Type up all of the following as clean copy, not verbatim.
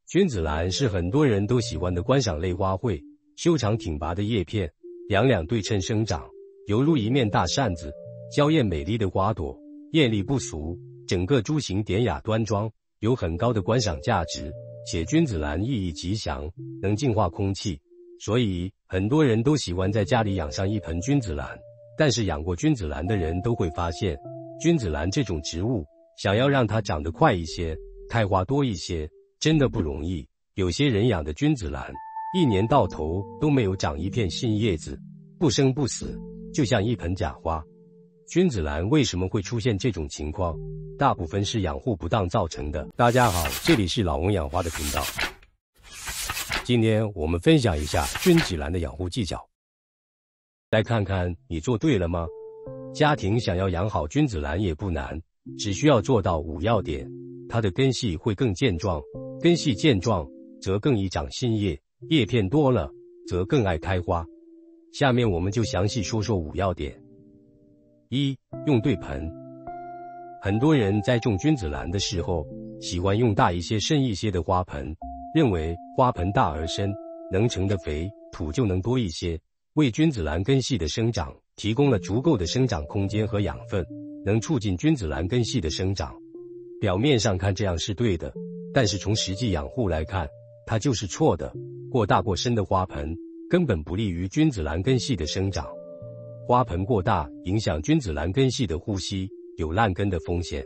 君子兰是很多人都喜欢的观赏类花卉，修长挺拔的叶片，两两对称生长，犹如一面大扇子，娇艳美丽的花朵，艳丽不俗，整个株型典雅端庄，有很高的观赏价值，且君子兰意义吉祥，能净化空气，所以很多人都喜欢在家里养上一盆君子兰。但是养过君子兰的人都会发现，君子兰这种植物，想要让它长得快一些，开花多一些，真的不容易。有些人养的君子兰，一年到头都没有长一片新叶子，不生不死，就像一盆假花。君子兰为什么会出现这种情况？大部分是养护不当造成的。大家好，这里是老翁养花的频道。今天我们分享一下君子兰的养护技巧。来看看你做对了吗？家庭想要养好君子兰也不难，只需要做到5要点。它的根系会更健壮，根系健壮则更易长新叶，叶片多了则更爱开花。下面我们就详细说说5要点。1. 用对盆。很多人在种君子兰的时候，喜欢用大一些深一些的花盆，认为花盆大而深，能盛得肥，土就能多一些，为君子兰根系的生长提供了足够的生长空间和养分，能促进君子兰根系的生长。表面上看这样是对的，但是从实际养护来看，它就是错的。过大过深的花盆根本不利于君子兰根系的生长。花盆过大影响君子兰根系的呼吸，有烂根的风险。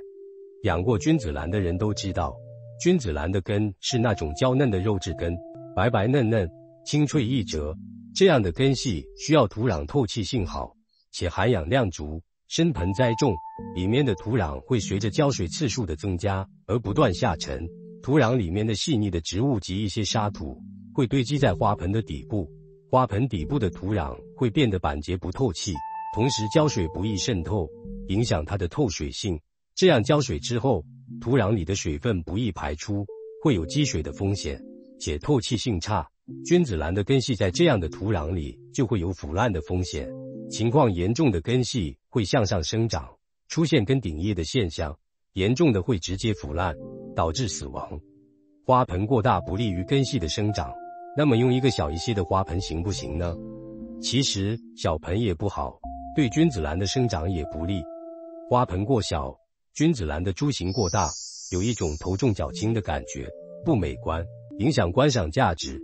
养过君子兰的人都知道，君子兰的根是那种娇嫩的肉质根，白白嫩嫩，清脆易折。这样的根系需要土壤透气性好，且含氧量足。深盆栽种，里面的土壤会随着浇水次数的增加而不断下沉，土壤里面的细腻的植物及一些沙土会堆积在花盆的底部，花盆底部的土壤会变得板结不透气，同时浇水不易渗透，影响它的透水性。这样浇水之后，土壤里的水分不易排出，会有积水的风险，且透气性差。君子兰的根系在这样的土壤里就会有腐烂的风险，情况严重的根系会向上生长，出现根顶叶的现象，严重的会直接腐烂，导致死亡。花盆过大不利于根系的生长，那么用一个小一些的花盆行不行呢？其实小盆也不好，对君子兰的生长也不利。花盆过小，君子兰的株型过大，有一种头重脚轻的感觉，不美观，影响观赏价值。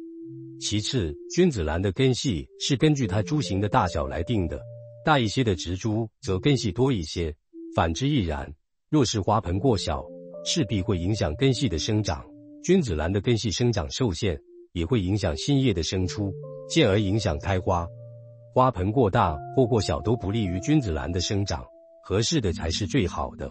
其次，君子兰的根系是根据它株型的大小来定的，大一些的植株则根系多一些，反之亦然。若是花盆过小，势必会影响根系的生长，君子兰的根系生长受限，也会影响新叶的生出，进而影响开花。花盆过大或过小都不利于君子兰的生长，合适的才是最好的。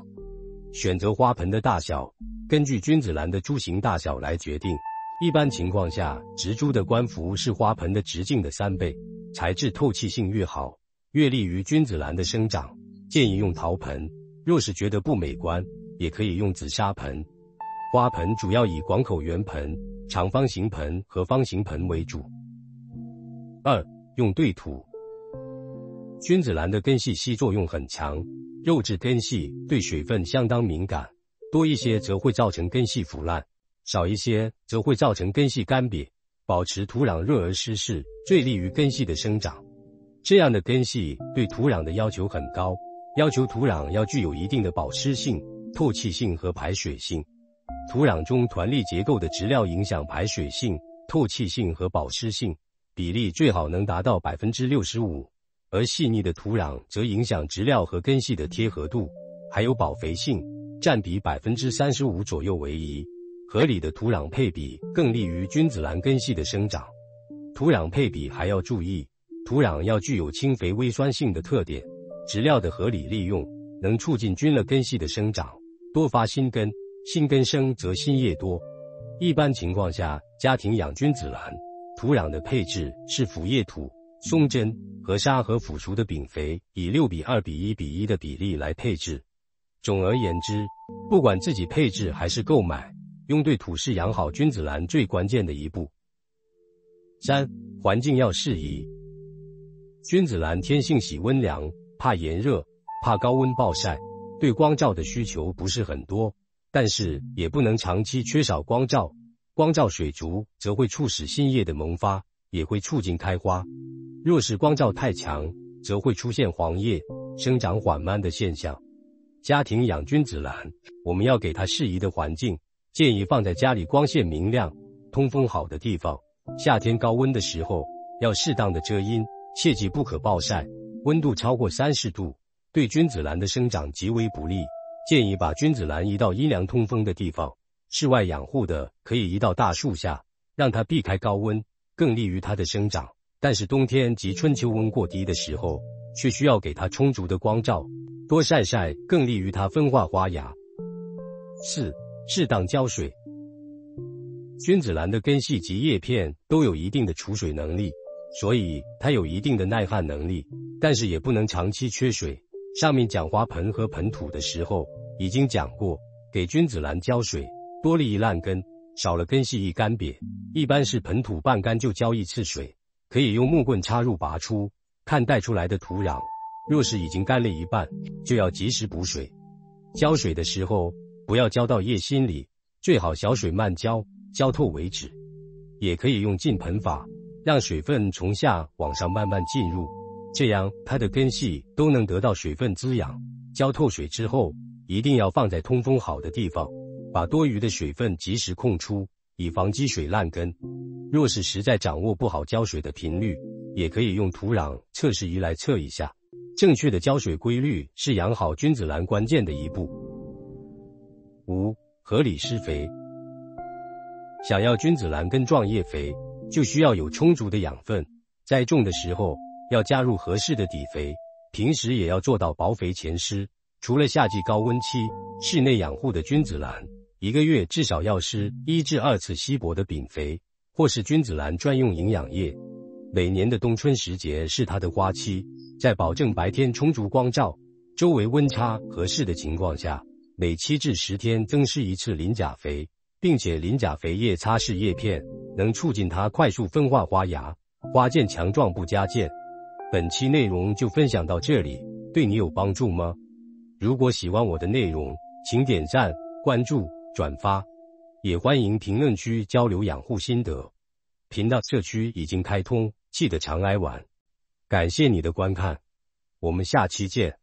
选择花盆的大小，根据君子兰的株型大小来决定。一般情况下，植株的冠幅是花盆的直径的3倍，材质透气性越好，越利于君子兰的生长。建议用陶盆，若是觉得不美观，也可以用紫砂盆。花盆主要以广口圆盆、长方形盆和方形盆为主。2. 用对土。君子兰的根系吸作用很强，肉质根系对水分相当敏感，多一些则会造成根系腐烂，少一些则会造成根系干瘪。保持土壤热而湿适，最利于根系的生长。这样的根系对土壤的要求很高，要求土壤要具有一定的保湿性、透气性和排水性。土壤中团粒结构的质料影响排水性、透气性和保湿性，比例最好能达到 65%， 而细腻的土壤则影响质料和根系的贴合度，还有保肥性，占比 35% 左右为宜。合理的土壤配比更利于君子兰根系的生长。土壤配比还要注意，土壤要具有轻肥微酸性的特点，质料的合理利用能促进菌类根系的生长，多发新根，新根生则新叶多。一般情况下，家庭养君子兰，土壤的配置是腐叶土、松针、河沙和腐熟的丙肥，以6:2:1:1的比例来配置。总而言之，不管自己配置还是购买，用对土是养好君子兰最关键的一步。3. 环境要适宜。君子兰天性喜温凉，怕炎热，怕高温暴晒，对光照的需求不是很多，但是也不能长期缺少光照，光照水足，则会促使新叶的萌发，也会促进开花。若是光照太强，则会出现黄叶、生长缓慢的现象。家庭养君子兰，我们要给它适宜的环境，建议放在家里光线明亮、通风好的地方。夏天高温的时候，要适当的遮阴，切记不可暴晒，温度超过30度，对君子兰的生长极为不利。建议把君子兰移到阴凉通风的地方。室外养护的可以移到大树下，让它避开高温，更利于它的生长。但是冬天及春秋温过低的时候，却需要给它充足的光照，多晒晒更利于它分化花芽。4. 适当浇水。君子兰的根系及叶片都有一定的储水能力，所以它有一定的耐旱能力，但是也不能长期缺水。上面讲花盆和盆土的时候已经讲过，给君子兰浇水多了一烂根，少了根系一干瘪，一般是盆土半干就浇1次水，可以用木棍插入拔出，看带出来的土壤，若是已经干了一半，就要及时补水。浇水的时候不要浇到叶心里，最好小水慢浇，浇透为止。也可以用浸盆法，让水分从下往上慢慢进入，这样它的根系都能得到水分滋养。浇透水之后，一定要放在通风好的地方，把多余的水分及时控出，以防积水烂根。若是实在掌握不好浇水的频率，也可以用土壤测试仪来测一下。正确的浇水规律是养好君子兰关键的一步。5. 合理施肥。想要君子兰根壮叶肥，就需要有充足的养分。在种的时候要加入合适的底肥，平时也要做到薄肥前施。除了夏季高温期，室内养护的君子兰1个月至少要施1至2次稀薄的饼肥，或是君子兰专用营养液。每年的冬春时节是它的花期，在保证白天充足光照、周围温差合适的情况下，每7至10天增施1次磷钾肥，并且磷钾肥液擦拭叶片，能促进它快速分化花芽，花剑强壮不加见。本期内容就分享到这里，对你有帮助吗？如果喜欢我的内容，请点赞、关注、转发，也欢迎评论区交流养护心得。频道社区已经开通，记得常来玩。感谢你的观看，我们下期见。